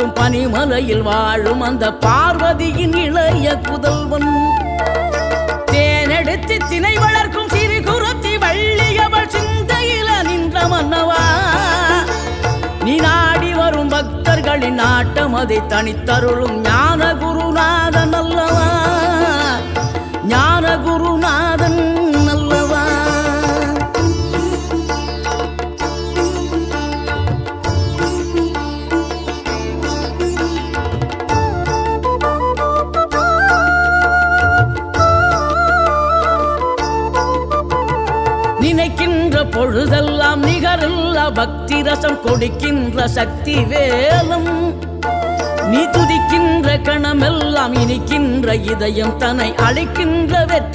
வளர்க்கும் பனிமலையில் வாழும் அந்த பார்வதியின் இளைய புதல்வன். தேனெடுத்து திணை வளர்க்கும் சிறு குருத்தி வள்ளியவள் சிந்தையில நின்ற மன்னவா. நீ நாடி வரும் பக்தர்களின் நாட்டம் அதை தனித்தருளும் ஞான குருநாதன் அல்லவா, ஞான குருநாதன் அல்லவா. நினைக்கின்ற பொழுதெல்லாம் நிகரில்லா பக்தி ரசம் கொடுக்கின்ற சக்தி வேலம். நீ துதிக்கின்ற கணமெல்லாம் இனிக்கின்ற இதயம் தன்னை அழைக்கின்ற வெற்றி